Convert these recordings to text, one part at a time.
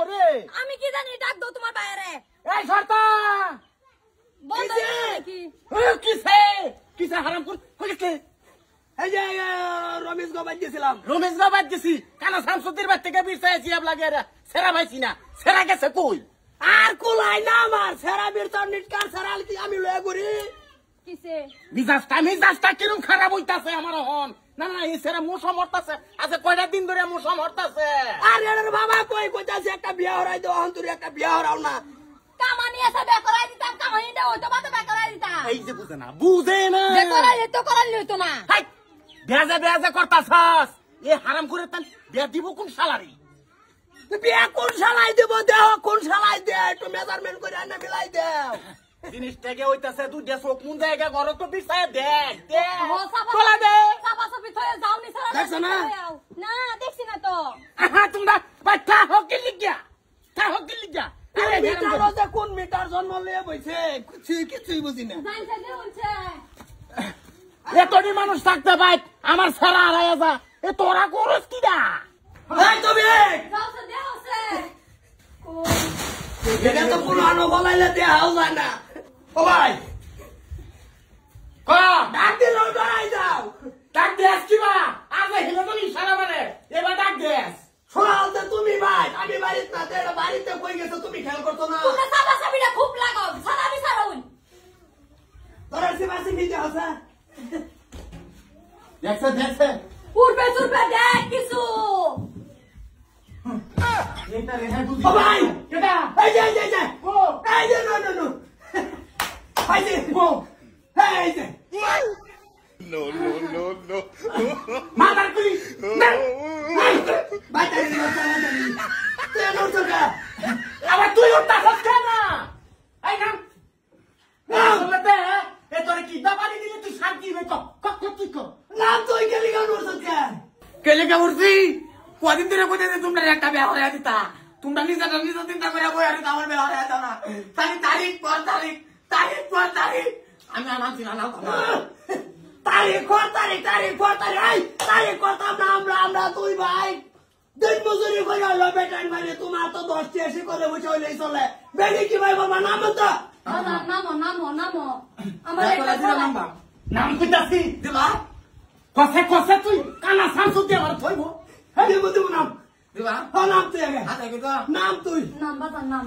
করে আমি কি জানি ডাক দাও তোমার বাইরে এই শর্তা বন্ধ নাকি কিসে কিসে হারাম কইছে এই যে রমেশ গোবাদ গেছিলাম রমেশ বাবাদ গেছি কানা শামসুদ্দির বাড়ি থেকে বিরসাইছি লাগে সেরা ভাইছি না সেরা গেছে কই আর কুলাই না আমার সেরা বীরতর নিটকার সেরাল কি আমি লয়ে ঘুরি কিসে মিজাজটা কিরম খারাপ হইতাছে আমার হন না না এই সেরা মুসা মরতাছে আচ্ছা কয়টা দিন ধরে মুসা মরতাছে আর এর বাবা কইতাছে একটা বিয়া হরাই দাও অন্তরে একটা বিয়া হরাও না কামানি এসে বে করাই দিতাম কামানি দাও তো বাদ বে করাই দিতাম এই যে বুঝে না বে করাই তো করাই তো না হাই বেজে করতাছস এ হারাম করে তান বিয়া দিব কোন সালারি বিয়া কোন শালাই দেব দেও কোন শালাই দে একটু মেজারমেন্ট করে আনা মিলাই দেও জিনিসটাকে হইতাছে তুই দেশ কোন জায়গা ঘর তো বিছায় দেখ তোলা দে সাপা সাপি থয়ে যাও নি সারা দেখছ না না দেখছি না তো তোমরা বাচ্চা হকি লিগিয়া মিটার যে কোন মিটার জন্ম লয়ে বইছে কিছুই বুঝি না জানছে যে হচ্ছে এতটি মানুষ থাকতে ভাই আমার সারা হারাইয়া যা এ তোরা করস কি দা এই তুমি যাও সে দেও সে এটা তো পুরো আনো গলাইলে দেখাও যায় না ও ভাই ডাক দিল ধরাই যাও ডাক দেস কি বা আজ হিলো তো ইশারা মানে এবার ডাক দেস শোনাও তো তুমি ভাই আমি বাড়িতে না দেড় বাড়িতে কই গেছো তুমি খেয়াল করছো না তুমি সাপা সাপিটা খুব লাগাও সারা বিচার হই তোরা সিবাসি নিতে হসা দেখছে পূর্বে সুরবে দেখ কিছু এটা রেহা তুই ও ভাই কেডা এই যে ও এই যে নো এই যে ও এই যে No. মাদার কুলি বাতারি তুই নড়ছ কা আবার তুই উঠতাছস কেন এই নাম বলতে এ তোরে কি দাবানি দিলে তুই শান্তি হবে কি কর নাম তুই গেলি গান নড়ছ কা কেলেকা উঠছি কদিন ধরে কইতে তোমরা একটা বিয়া হয়ে দিতা তোমরা নিজে চিন্তা করে বই আর আমার বিয়া হয়ে দাও না তারিখ পর তারিখ আমি আনাচ্ছি না তারিখ করতাম না আমরা তুই ভাই দিন মজুরি করে হলো বেটান ভাই তোমার তো 10টি এসে করে বসে হইলেই চলে বেড়ি কি ভাই বাবা নাম তো নামো আমার একটা নাম কইতাছি দিবা কসে তুই কানা শামসুদ্দি আমার থইবো দেব নাম দিবা নাম তুই আগে হাতে কি তো নাম তুই নাম বাতা নাম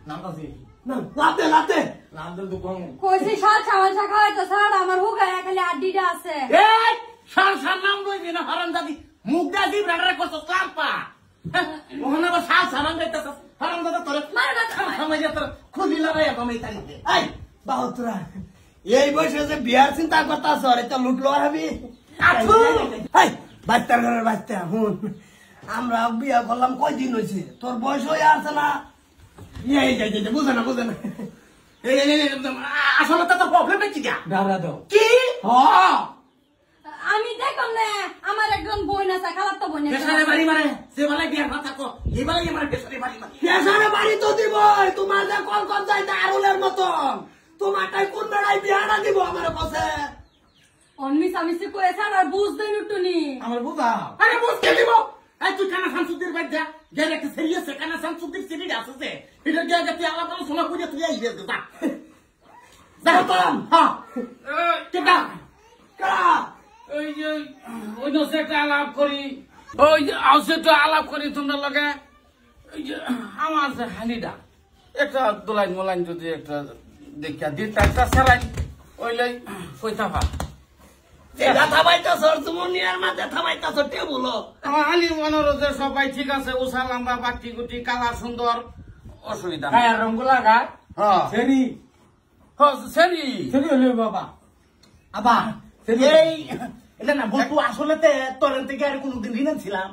নাম কাছি নাম লাতে নাম দিল তো কোন কইছি সাল ছাওয়া ছাকা হয়তো স্যার আমার হুগা খালি আড্ডিটা আছে এই সার নাম কইবি না হারামজাদি মুখ দা জিব রাডারে করছস কাম্পা ওখানে আবার সাল নাম গাইতাছস হারামজাদা তোরে সময় তোর খুলি লাগাই আমি তারিখে এই বাহুতরা এই বয়সে যে বিয়ার চিন্তা করতাছ রে তো লুটলো হবি এই বাচ্চার ঘরের বাচ্চা হুন আমরা বিয়া করলাম কয়দিন হইছে তোর বয়স হয়ে আছে না এই বুঝে না আসলে তো প্রবলেম কি যা ডাবরা দাও কি আমি দেখলাম না আমার একজন বোন আছে খালার তো বোন পেশারে বাড়ি মারে সে বলে বিয়ার কথা কো এবারে আমার পেশারে বাড়ি মারে পেশারে বাড়ি তো দিব তোমার যে কল যাইতে আরুলের মতন তোমারটাই কোন বেড়াই বিয়াটা দিব আমার কাছে মিশামিশি করে স্যার আর বুঝ দেন উঠুনি আমার বুঝা আরে বুঝতে দিব এই তুই কানা শামসুদ্দির বাড়ি যা গেলে একটা সিরিয়াস কানা শামসুদ্দির সিরিজ আছে এটা গিয়ে যাতে আলাপ আলোচনা করে তুই আইবে যা হ্যাঁ কেডা কারা ওই যে ওই একটা আলাপ করি ওই যে আউসেটা আলাপ করি তোমরা লগে ওই যে আমার যে হানিটা একটা দোলাইন মোলাইন যদি একটা দেখিয়া দিত একটা সারাই ওইলাই কইতা ভা থামাইতাছ তুমনিয়ার মাঝে থামাইতাছ টেবুল আমার হানি মনোরোজের সবাই ঠিক আছে উষা লম্বা পাটি গুটি কালা সুন্দর অসুবিধা নাই। গায়ের রঙ্গলা গা হ্যাঁ সেরি সেরি সেরি হলে বাবা আবা এই এটা না বলতু আসলে তোর থেকে আর কোনদিন ঋণ ছিলাম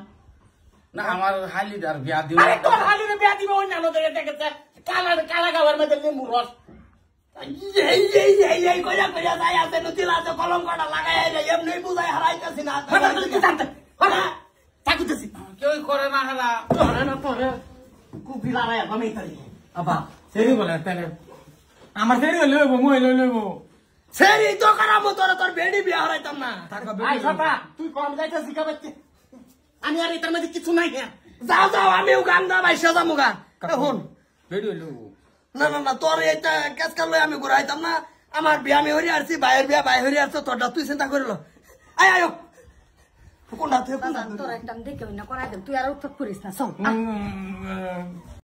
না আমার হালিদার বিয়া দিব আরে তোর হালিরে বিয়া দিবে অন্যান্য জায়গায় দেখেছে কালা গাওয়ার মধ্যে লেবু রস এই কইয়া যাই আছে নতুন আছে কলঙ্কটা লাগাই এমনি বুঝাই হারাইতেছি না থাকুতেছি কেউ করে না হেলা তোরে না তোরে কুপি লাগাই আমি তারিখে আবা সেরি বলে তাহলে আমার সেরি লইব মই লইব সেরি তো কারামো তোর বেডি বিয়া হারাইতাম না আই ছাতা তুই কম যাইতে শিখাবে আমি আর এটার মধ্যে কিছু নাই হ্যাঁ যাও যাও আমিও গান গা বাইসা যাবো গা এখন রেডি হইলো না না না তোর এইটা কেস কাল আমি ঘুরাইতাম না আমার বিয়া আমি হরি আসছি বাইরের বিয়া বাই হরি আসছে তোরটা তুই চিন্তা করিল আয় আয় কোনটা থেকে তোর একটা দেখে করাই দেব তুই আর উৎপাত করিস না চল